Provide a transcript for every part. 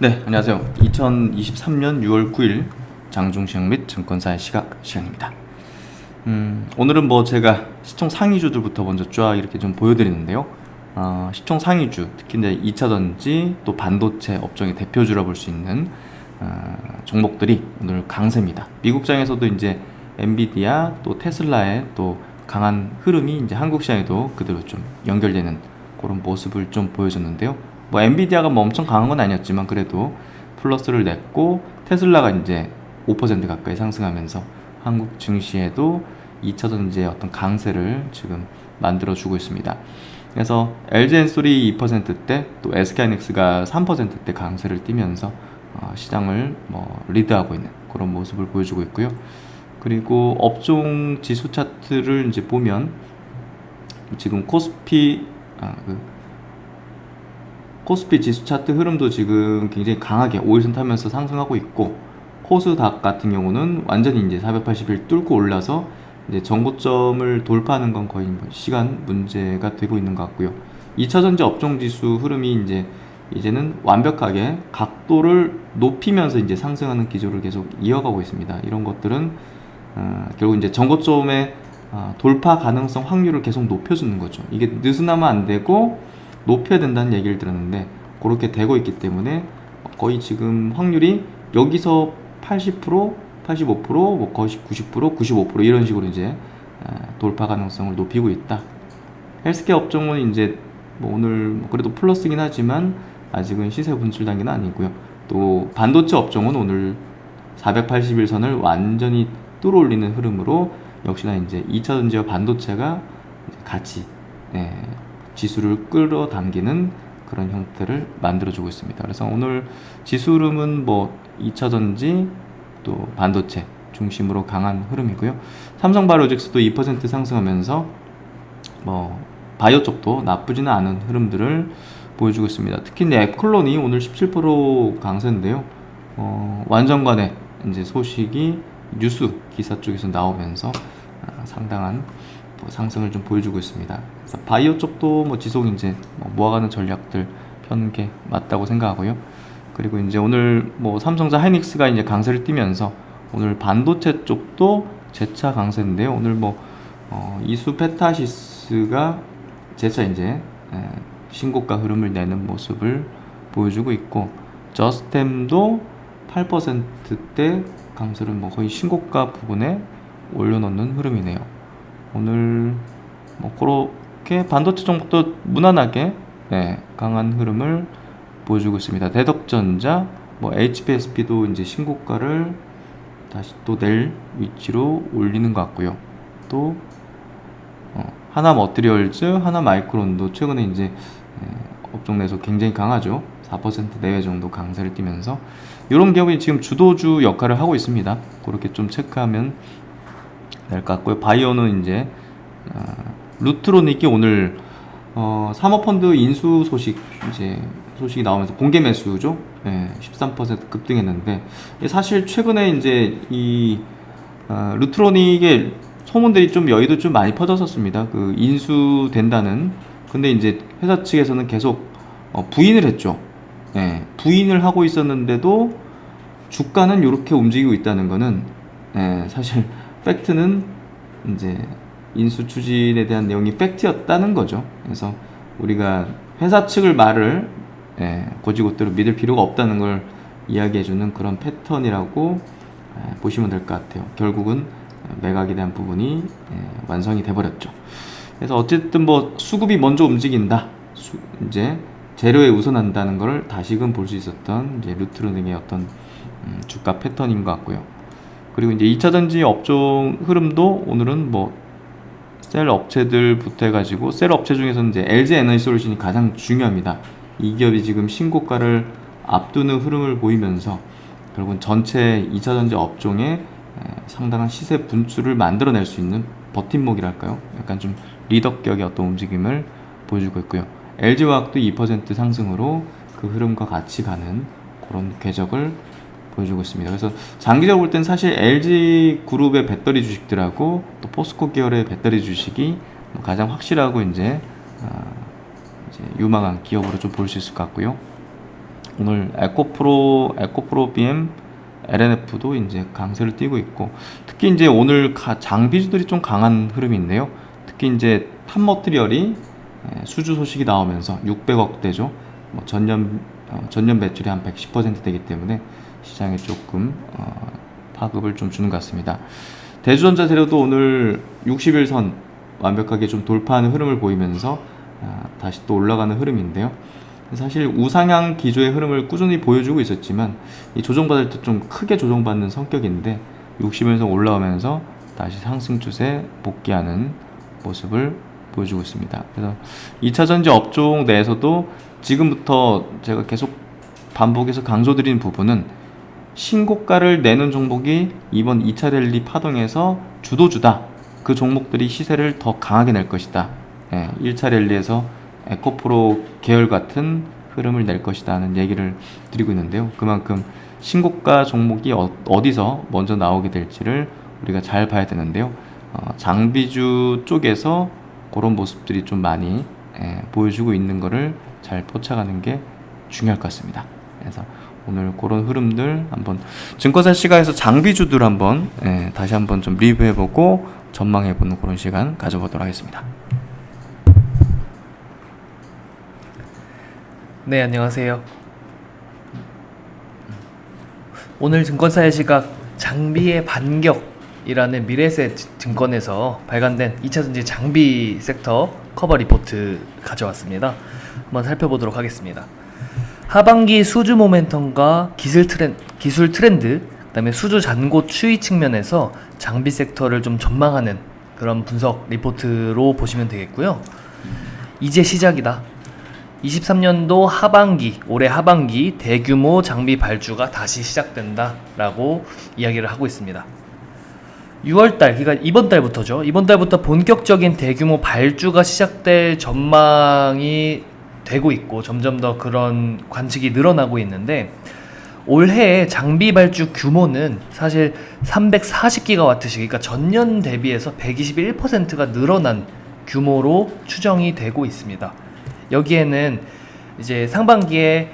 네, 안녕하세요. 2023년 6월 9일 장중시황 및 증권사의 시간입니다. 오늘은 뭐 제가 시총 상위주들부터 먼저 쫙 이렇게 좀 보여드리는데요. 시총 상위주, 특히 이제 2차전지 또 반도체 업종의 대표주라 볼 수 있는 종목들이 오늘 강세입니다. 미국장에서도 이제 엔비디아 또 테슬라의 또 강한 흐름이 이제 한국 시장에도 그대로 좀 연결되는 그런 모습을 좀 보여줬는데요. 뭐 엔비디아가 뭐 엄청 강한 건 아니었지만 그래도 플러스를 냈고 테슬라가 이제 5% 가까이 상승하면서 한국 증시에도 2차전지의 어떤 강세를 지금 만들어주고 있습니다. 그래서 LG엔솔이 2%대 또 SK하이닉스가 3%대 강세를 띠면서 시장을 뭐 리드하고 있는 그런 모습을 보여주고 있고요. 그리고 업종 지수 차트를 이제 보면 지금 코스피 지수 차트 흐름도 지금 굉장히 강하게 5일선 타면서 상승하고 있고, 코스닥 같은 경우는 완전히 이제 480일 뚫고 올라서 이제 전고점을 돌파하는 건 거의 뭐 시간 문제가 되고 있는 것 같고요. 2차전지 업종 지수 흐름이 이제는 완벽하게 각도를 높이면서 이제 상승하는 기조를 계속 이어가고 있습니다. 이런 것들은 결국 이제 전고점의 돌파 가능성 확률을 계속 높여주는 거죠. 이게 느슨하면 안 되고 높여야 된다는 얘기를 들었는데 그렇게 되고 있기 때문에 거의 지금 확률이 여기서 80%, 85%, 뭐 거의 90%, 95% 이런 식으로 이제 돌파 가능성을 높이고 있다. 헬스케어 업종은 이제 뭐 오늘 그래도 플러스긴 하지만 아직은 시세 분출 단계는 아니고요. 또 반도체 업종은 오늘 481선을 완전히 뚫어올리는 흐름으로 역시나 이제 2차전지와 반도체가 같이 지수를 끌어당기는 그런 형태를 만들어주고 있습니다. 그래서 오늘 지수 흐름은 뭐 2차전지 또 반도체 중심으로 강한 흐름이고요. 삼성바이오로직스도 2% 상승하면서 뭐 바이오 쪽도 나쁘지는 않은 흐름들을 보여주고 있습니다. 특히 이제 앱클론이 오늘 17% 강세인데요. 완전관의 이제 소식이 뉴스 기사 쪽에서 나오면서 상당한 상승을 좀 보여주고 있습니다. 그래서 바이오 쪽도 뭐 지속 이제 모아가는 전략들 펴는 게 맞다고 생각하고요. 그리고 이제 오늘 뭐 삼성전자 하이닉스가 이제 강세를 띠면서 오늘 반도체 쪽도 재차 강세인데요. 오늘 뭐 이수 페타시스가 재차 이제 신고가 흐름을 내는 모습을 보여주고 있고, 저스템도 8%대 강세를 뭐 거의 신고가 부분에 올려놓는 흐름이네요. 오늘 뭐 그렇게 반도체 종목도 무난하게 강한 흐름을 보여주고 있습니다. 대덕전자, 뭐 HPSP도 이제 신고가를 다시 또 낼 위치로 올리는 것 같고요. 또 하나머티리얼즈, 하나마이크론도 최근에 이제 업종 내에서 굉장히 강하죠. 4% 내외 정도 강세를 띠면서 이런 기업이 지금 주도주 역할을 하고 있습니다. 그렇게 좀 체크하면 될 것 같고요. 바이오는 이제 루트로닉이 오늘 사모펀드 인수 소식이 나오면서 공개 매수죠. 13% 급등했는데, 사실 최근에 이제 이 루트로닉의 소문들이 좀 여의도 좀 많이 퍼졌었습니다. 그 인수된다는. 근데 이제 회사 측에서는 계속 부인을 했죠. 부인을 하고 있었는데도 주가는 이렇게 움직이고 있다는 거는 사실 팩트는 이제 인수 추진에 대한 내용이 팩트였다는 거죠. 그래서 우리가 회사 측을 말을 곧이곧대로 믿을 필요가 없다는 걸 이야기해주는 그런 패턴이라고 보시면 될 것 같아요. 결국은 매각에 대한 부분이 완성이 돼버렸죠. 그래서 어쨌든 뭐 수급이 먼저 움직인다, 이제 재료에 우선한다는 걸 다시금 볼 수 있었던 이제 루트로닉의 어떤 주가 패턴인 것 같고요. 그리고 이제 2차전지 업종 흐름도 오늘은 뭐 셀 업체들부터 해가지고, 셀 업체 중에서는 이제 LG 에너지솔루션이 가장 중요합니다. 이 기업이 지금 신고가를 앞두는 흐름을 보이면서 결국은 전체 2차전지 업종에 상당한 시세 분출을 만들어낼 수 있는 버팀목이랄까요? 약간 좀 리더격의 어떤 움직임을 보여주고 있고요. LG화학도 2% 상승으로 그 흐름과 같이 가는 그런 궤적을 보여주고 있습니다. 그래서 장기적으로 볼 땐 사실 LG 그룹의 배터리 주식들하고 또 포스코 계열의 배터리 주식이 가장 확실하고 이제 유망한 기업으로 좀 볼 수 있을 것 같고요. 오늘 에코프로 BM LNF도 이제 강세를 띠고 있고, 특히 이제 오늘 장비주들이 좀 강한 흐름인데요. 특히 이제 탑 머티리얼이 수주 소식이 나오면서 600억대죠. 뭐 전년 매출이 한 110% 되기 때문에 시장에 조금 파급을 좀 주는 것 같습니다. 대주전자 재료도 오늘 60일선 완벽하게 좀 돌파하는 흐름을 보이면서 다시 또 올라가는 흐름인데요. 사실 우상향 기조의 흐름을 꾸준히 보여주고 있었지만 이 조정받을 때 좀 크게 조정받는 성격인데 60일선 올라오면서 다시 상승 추세 복귀하는 모습을 보여주고 있습니다. 그래서 2차전지 업종 내에서도 지금부터 제가 계속 반복해서 강조드리는 부분은 신고가를 내는 종목이 이번 2차 랠리 파동에서 주도주다. 그 종목들이 시세를 더 강하게 낼 것이다. 1차 랠리에서 에코프로 계열 같은 흐름을 낼 것이다 하는 얘기를 드리고 있는데요. 그만큼 신고가 종목이 어디서 먼저 나오게 될지를 우리가 잘 봐야 되는데요. 장비주 쪽에서 그런 모습들이 좀 많이 보여주고 있는 거를 잘 포착하는 게 중요할 것 같습니다. 그래서 오늘 그런 흐름들 한번 증권사 시가에서 장비주들 한번 다시 한번 좀 리뷰해보고 전망해보는 그런 시간 가져보도록 하겠습니다. 네, 안녕하세요. 오늘 증권사의 시각 장비의 반격이라는 미래에셋 증권에서 발간된 2차전지 장비 섹터 커버 리포트 가져왔습니다. 한번 살펴보도록 하겠습니다. 하반기 수주 모멘텀과 기술 트렌드, 그다음에 수주 잔고 추이 측면에서 장비 섹터를 좀 전망하는 그런 분석 리포트로 보시면 되겠고요. 이제 시작이다. 23년도 하반기, 올해 하반기 대규모 장비 발주가 다시 시작된다 라고 이야기를 하고 있습니다. 6월달, 그러니까 이번 달부터죠. 이번 달부터 본격적인 대규모 발주가 시작될 전망이 되고 있고 점점 더 그런 관측이 늘어나고 있는데, 올해 장비 발주 규모는 사실 340기가와트씩, 그러니까 전년 대비해서 121%가 늘어난 규모로 추정이 되고 있습니다. 여기에는 이제 상반기에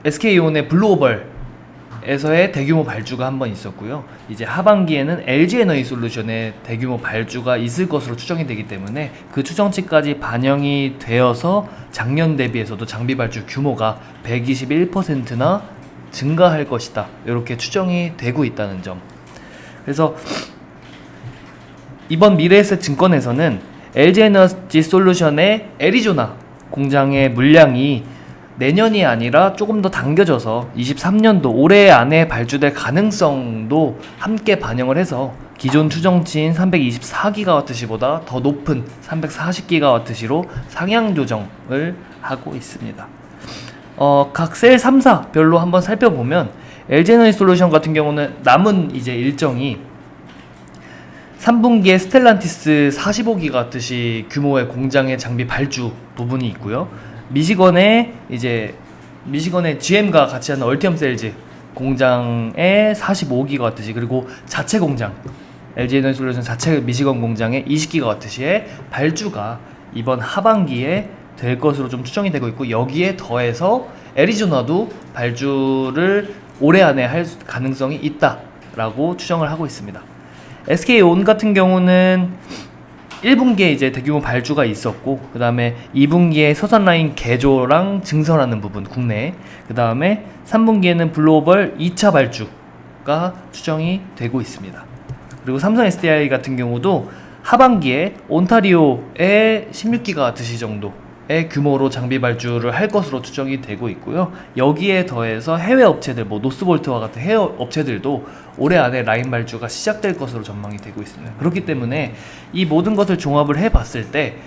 SK온의 블루오벌에서의 대규모 발주가 한번 있었고요. 이제 하반기에는 LG에너지솔루션의 대규모 발주가 있을 것으로 추정이 되기 때문에 그 추정치까지 반영이 되어서 작년 대비해서도 장비 발주 규모가 121%나 증가할 것이다. 이렇게 추정이 되고 있다는 점. 그래서 이번 미래에셋 증권에서는 LG에너지솔루션의 애리조나 공장의 물량이 내년이 아니라 조금 더 당겨져서 23년도 올해 안에 발주될 가능성도 함께 반영을 해서 기존 추정치인 324GWh보다 더 높은 340GWh로 상향 조정을 하고 있습니다. 각 셀 3사 별로 한번 살펴보면 LG에너지솔루션 같은 경우는 남은 이제 일정이 3분기에 스텔란티스 45GWh 규모의 공장의 장비 발주 부분이 있고요. 미시건의 GM과 같이 하는 얼티엄 셀즈 공장의 45GWh, 그리고 자체 공장 LG에너지솔루션 자체 미시건 공장의 20GWh의 발주가 이번 하반기에 될 것으로 좀 추정이 되고 있고, 여기에 더해서 애리조나도 발주를 올해 안에 할 가능성이 있다라고 추정을 하고 있습니다. SK온 같은 경우는 1분기에 이제 대규모 발주가 있었고, 그 다음에 2분기에 서산라인 개조랑 증설하는 부분 국내, 그 다음에 3분기에는 블루오벌 2차 발주가 추정이 되고 있습니다. 그리고 삼성 SDI 같은 경우도 하반기에 온타리오의 16GWh 정도의 규모로 장비 발주를 할 것으로 추정이 되고 있고요. 여기에 더해서 해외 업체들, 노스볼트와 같은 해외 업체들도 올해 안에 라인 발주가 시작될 것으로 전망이 되고 있습니다. 그렇기 때문에 이 모든 것을 종합을 해봤을 때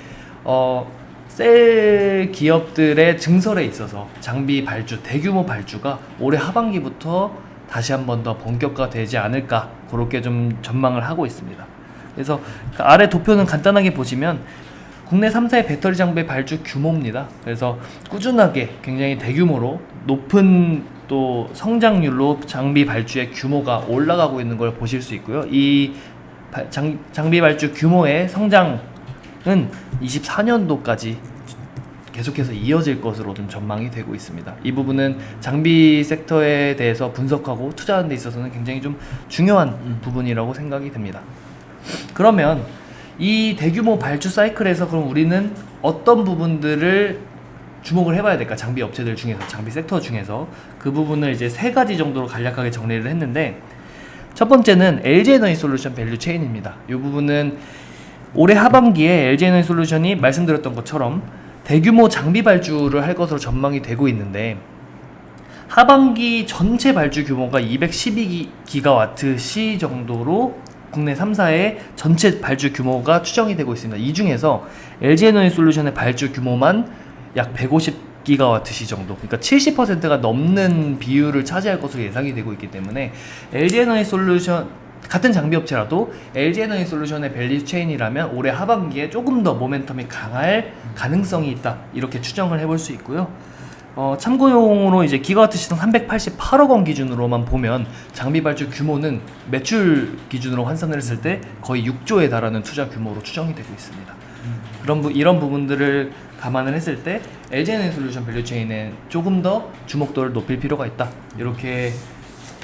셀 기업들의 증설에 있어서 장비 발주, 대규모 발주가 올해 하반기부터 다시 한 번 더 본격화되지 않을까, 그렇게 좀 전망을 하고 있습니다. 그래서 그 아래 도표는 간단하게 보시면 국내 3사의 배터리 장비 발주 규모입니다. 그래서 꾸준하게 굉장히 대규모로 높은 또 성장률로 장비 발주의 규모가 올라가고 있는 걸 보실 수 있고요. 이 장비 발주 규모의 성장은 24년도까지 계속해서 이어질 것으로 좀 전망이 되고 있습니다. 이 부분은 장비 섹터에 대해서 분석하고 투자하는 데 있어서는 굉장히 좀 중요한 부분이라고 생각이 됩니다. 그러면 이 대규모 발주 사이클에서 그럼 우리는 어떤 부분들을 주목을 해봐야 될까? 장비 업체들 중에서, 장비 섹터 중에서 그 부분을 이제 3가지 정도로 간략하게 정리를 했는데, 첫 번째는 LG에너지솔루션 밸류체인입니다. 이 부분은 올해 하반기에 LG에너지솔루션이 말씀드렸던 것처럼 대규모 장비 발주를 할 것으로 전망이 되고 있는데, 하반기 전체 발주 규모가 212기가와트/시 정도로 국내 3사의 전체 발주 규모가 추정이 되고 있습니다. 이 중에서 LG에너지솔루션의 발주 규모만 약 150기가와트/시 정도, 그러니까 70%가 넘는 비율을 차지할 것으로 예상이 되고 있기 때문에 LG에너지솔루션 같은 장비업체라도 LG에너지솔루션의 밸류체인이라면 올해 하반기에 조금 더 모멘텀이 강할 가능성이 있다, 이렇게 추정을 해볼 수 있고요. 참고용으로 이제 기가와트 시당 388억 원 기준으로만 보면 장비 발주 규모는 매출 기준으로 환산을 했을 때 거의 6조에 달하는 투자 규모로 추정이 되고 있습니다. 이런 부분들을 감안을 했을 때 LG에너지솔루션 밸류체인에 조금 더 주목도를 높일 필요가 있다, 이렇게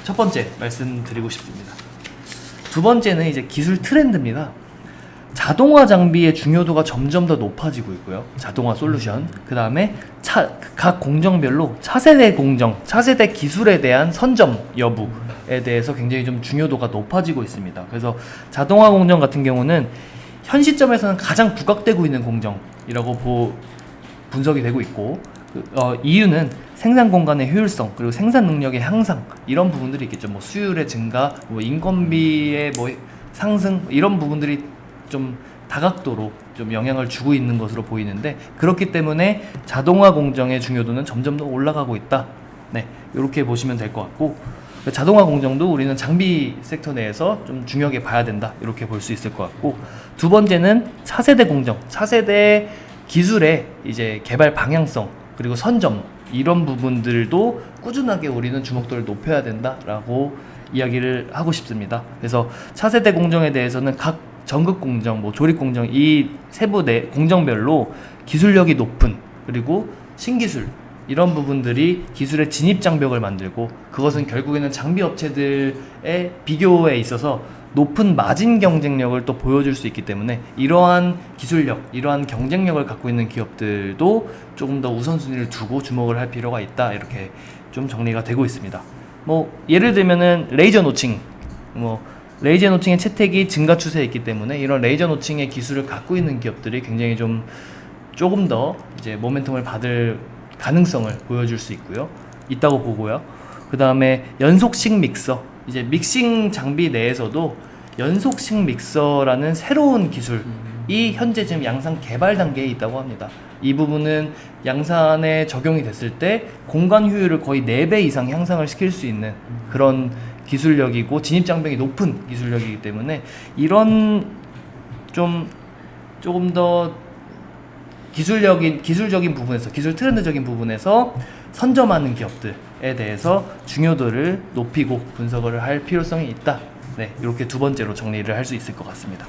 첫 번째 말씀드리고 싶습니다. 두 번째는 이제 기술 트렌드입니다. 자동화 장비의 중요도가 점점 더 높아지고 있고요. 자동화 솔루션, 그 다음에 각 공정별로 차세대 공정, 차세대 기술에 대한 선점 여부에 대해서 굉장히 좀 중요도가 높아지고 있습니다. 그래서 자동화 공정 같은 경우는 현 시점에서는 가장 부각되고 있는 공정이라고 분석이 되고 있고, 이유는 생산 공간의 효율성, 그리고 생산 능력의 향상, 이런 부분들이 있겠죠. 뭐 수율의 증가, 뭐 인건비의 뭐 상승, 이런 부분들이 좀 다각도로 좀 영향을 주고 있는 것으로 보이는데, 그렇기 때문에 자동화 공정의 중요도는 점점 더 올라가고 있다. 네, 이렇게 보시면 될 것 같고, 자동화 공정도 우리는 장비 섹터 내에서 좀 중요하게 봐야 된다, 이렇게 볼 수 있을 것 같고, 두 번째는 차세대 공정, 차세대 기술의 이제 개발 방향성, 그리고 선점, 이런 부분들도 꾸준하게 우리는 주목도를 높여야 된다라고 이야기를 하고 싶습니다. 그래서 차세대 공정에 대해서는 각 전극 공정, 뭐 조립 공정, 이 세부 내 공정별로 기술력이 높은, 그리고 신기술, 이런 부분들이 기술의 진입 장벽을 만들고, 그것은 결국에는 장비 업체들의 비교에 있어서 높은 마진 경쟁력을 또 보여줄 수 있기 때문에, 이러한 기술력, 이러한 경쟁력을 갖고 있는 기업들도 조금 더 우선순위를 두고 주목을 할 필요가 있다, 이렇게 좀 정리가 되고 있습니다. 뭐 예를 들면은 레이저 노칭, 레이저 노칭의 채택이 증가 추세에 있기 때문에 이런 레이저 노칭의 기술을 갖고 있는 기업들이 굉장히 조금 더 이제 모멘텀을 받을 가능성을 보여줄 수 있다고 보고요. 그 다음에 연속식 믹서, 이제 믹싱 장비 내에서도 연속식 믹서라는 새로운 기술이 현재 지금 양산 개발 단계에 있다고 합니다. 이 부분은 양산에 적용이 됐을 때 공간 효율을 거의 4배 이상 향상을 시킬 수 있는 그런 기술력이고, 진입 장벽이 높은 기술력이기 때문에 이런 조금 더 기술적인 부분에서, 기술 트렌드적인 부분에서 선점하는 기업들에 대해서 중요도를 높이고 분석을 할 필요성이 있다. 네, 이렇게 두 번째로 정리를 할 수 있을 것 같습니다.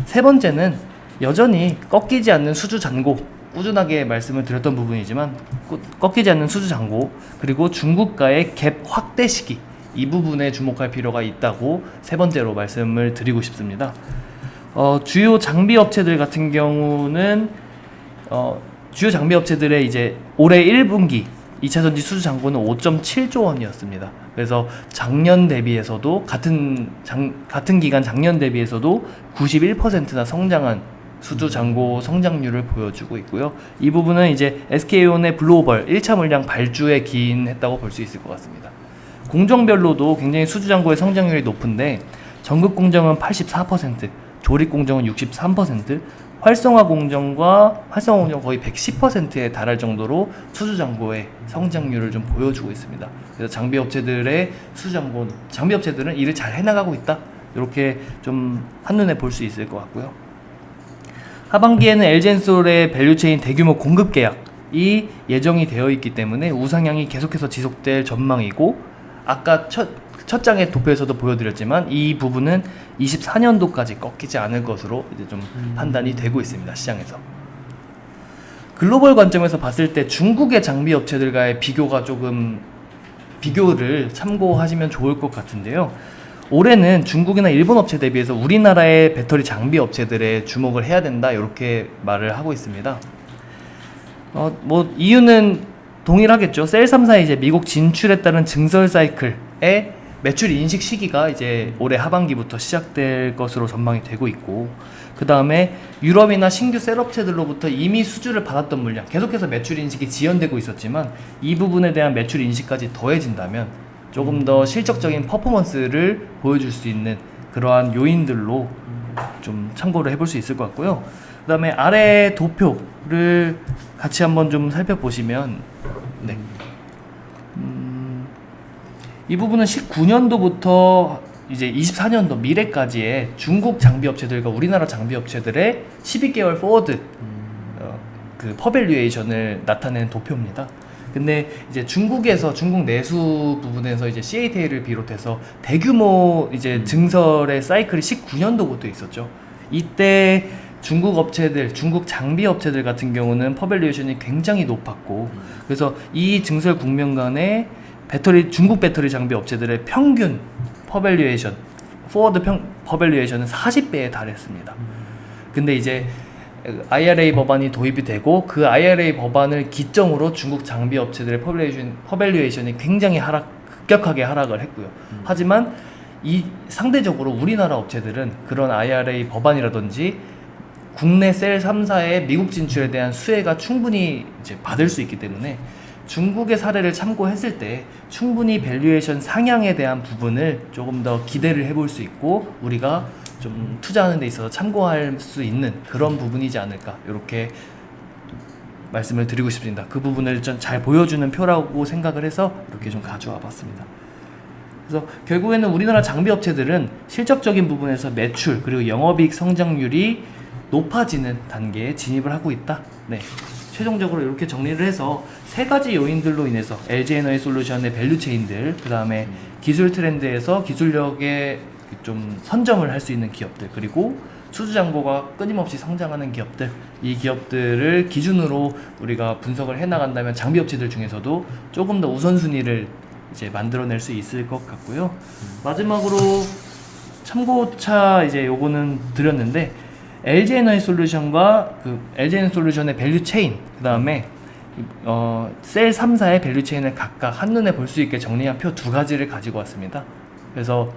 세 번째는 여전히 꺾이지 않는 수주 잔고, 꾸준하게 말씀을 드렸던 부분이지만 꺾이지 않는 수주 잔고, 그리고 중국과의 갭 확대 시기, 이 부분에 주목할 필요가 있다고 세 번째로 말씀을 드리고 싶습니다. 주요 장비 업체들 같은 경우는 주요 장비 업체들의 이제 올해 1분기 2차전지 수주 잔고는 5.7조 원이었습니다. 그래서 작년 대비해서도 같은 기간 작년 대비해서도 91%나 성장한 수주 잔고 성장률을 보여주고 있고요. 이 부분은 이제 SK온의 블로벌 1차 물량 발주에 기인했다고 볼 수 있을 것 같습니다. 공정별로도 굉장히 수주 잔고의 성장률이 높은데, 전극 공정은 84%, 조립 공정은 63%, 활성화 공정 거의 110%에 달할 정도로 수주 잔고의 성장률을 좀 보여주고 있습니다. 그래서 장비 업체들의 장비 업체들은 일을 잘 해나가고 있다, 이렇게 좀 한눈에 볼 수 있을 것 같고요. 하반기에는 LG엔솔의 밸류체인 대규모 공급 계약이 예정이 되어 있기 때문에 우상향이 계속해서 지속될 전망이고, 아까 첫 장의 도표에서도 보여드렸지만 이 부분은 24년도까지 꺾이지 않을 것으로 이제 좀 판단이 되고 있습니다, 시장에서. 글로벌 관점에서 봤을 때 중국의 장비 업체들과의 비교를 참고하시면 좋을 것 같은데요. 올해는 중국이나 일본 업체 대비해서 우리나라의 배터리 장비 업체들에 주목을 해야 된다, 이렇게 말을 하고 있습니다. 이유는 동일하겠죠. 셀 3사의 이제 미국 진출에 따른 증설 사이클의 매출 인식 시기가 이제 올해 하반기부터 시작될 것으로 전망이 되고 있고, 그 다음에 유럽이나 신규 셀 업체들로부터 이미 수주를 받았던 물량, 계속해서 매출 인식이 지연되고 있었지만 이 부분에 대한 매출 인식까지 더해진다면 조금 더 실적적인 퍼포먼스를 보여줄 수 있는 그러한 요인들로 좀 참고를 해볼 수 있을 것 같고요. 그 다음에 아래 도표를 같이 한번 좀 살펴보시면, 네. 이 부분은 19년도부터 이제 24년도 미래까지의 중국 장비 업체들과 우리나라 장비 업체들의 12개월 포워드 그 퍼밸류에이션을 나타내는 도표입니다. 근데 이제 중국 내수 부분에서 이제 CATL을 비롯해서 대규모 이제 증설의 사이클이 19년도부터 있었죠. 이때 중국 장비 업체들 같은 경우는 퍼밸류에이션이 굉장히 높았고, 그래서 이 증설 국면간에 중국 배터리 장비 업체들의 평균 퍼밸류에이션, 퍼밸류에이션은 40배에 달했습니다. 근데 이제 IRA 법안이 도입이 되고 그 IRA 법안을 기점으로 중국 장비 업체들의 퍼밸류에이션이 굉장히 급격하게 하락을 했고요. 하지만 상대적으로 우리나라 업체들은 그런 IRA 법안이라든지 국내 셀 3사의 미국 진출에 대한 수혜가 충분히 이제 받을 수 있기 때문에 중국의 사례를 참고했을 때 충분히 밸류에이션 상향에 대한 부분을 조금 더 기대를 해볼 수 있고, 우리가 좀 투자하는 데 있어서 참고할 수 있는 그런 부분이지 않을까, 이렇게 말씀을 드리고 싶습니다. 그 부분을 좀 잘 보여주는 표라고 생각을 해서 이렇게 좀 가져와 봤습니다. 그래서 결국에는 우리나라 장비 업체들은 실적적인 부분에서 매출 그리고 영업이익 성장률이 높아지는 단계에 진입을 하고 있다. 네. 최종적으로 이렇게 정리를 해서 세 가지 요인들로 인해서 LG에너지솔루션의 밸류체인들, 그 다음에 기술 트렌드에서 기술력에 좀 선점을 할 수 있는 기업들, 그리고 수주잔고가 끊임없이 성장하는 기업들, 이 기업들을 기준으로 우리가 분석을 해나간다면 장비 업체들 중에서도 조금 더 우선순위를 이제 만들어낼 수 있을 것 같고요. 마지막으로 참고차 이제 요거는 드렸는데, LG에너지솔루션과 LG에너지솔루션의 밸류체인, 그 다음에 셀 3사의 밸류체인을 각각 한눈에 볼 수 있게 정리한 표 두 가지를 가지고 왔습니다. 그래서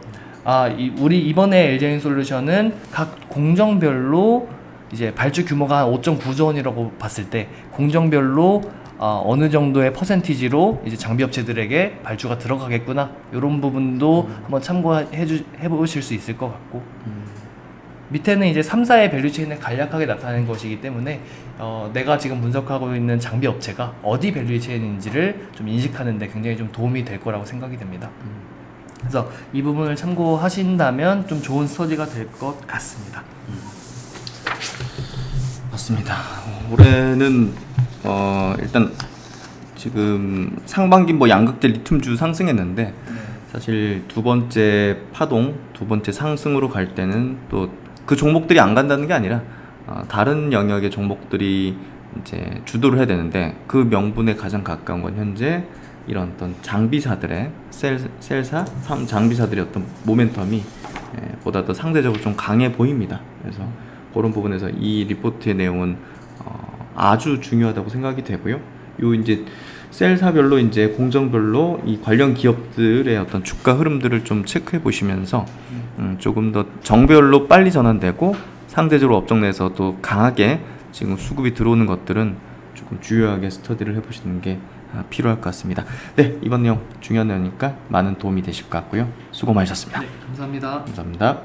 우리 이번에 LG에너지솔루션은 각 공정별로 이제 발주 규모가 한 5.9조 원이라고 봤을 때 공정별로 어느 정도의 퍼센티지로 이제 장비 업체들에게 발주가 들어가겠구나, 이런 부분도 한번 참고해 보실 수 있을 것 같고, 밑에는 이제 3사의 밸류체인을 간략하게 나타내는 것이기 때문에 내가 지금 분석하고 있는 장비 업체가 어디 밸류체인인지를 좀 인식하는 데 굉장히 좀 도움이 될 거라고 생각이 됩니다. 그래서 이 부분을 참고하신다면 좀 좋은 스터디가 될 것 같습니다. 맞습니다. 올해는 일단 지금 상반기 양극재 리튬주 상승했는데 사실 두 번째 상승으로 갈 때는 또 그 종목들이 안 간다는 게 아니라 다른 영역의 종목들이 이제 주도를 해야 되는데, 그 명분에 가장 가까운 건 현재 이런 어떤 장비사들의 셀사 장비사들의 어떤 모멘텀이 보다 더 상대적으로 좀 강해 보입니다. 그래서 그런 부분에서 이 리포트의 내용은 아주 중요하다고 생각이 되고요. 요 이제 셀사별로 이제 공정별로 이 관련 기업들의 어떤 주가 흐름들을 좀 체크해 보시면서 조금 더 정별로 빨리 전환되고 상대적으로 업종 내에서 또 강하게 지금 수급이 들어오는 것들은 조금 주요하게 스터디를 해보시는 게 필요할 것 같습니다. 네, 이번 내용 중요한 내용이니까 많은 도움이 되실 것 같고요. 수고 많으셨습니다. 네, 감사합니다. 감사합니다.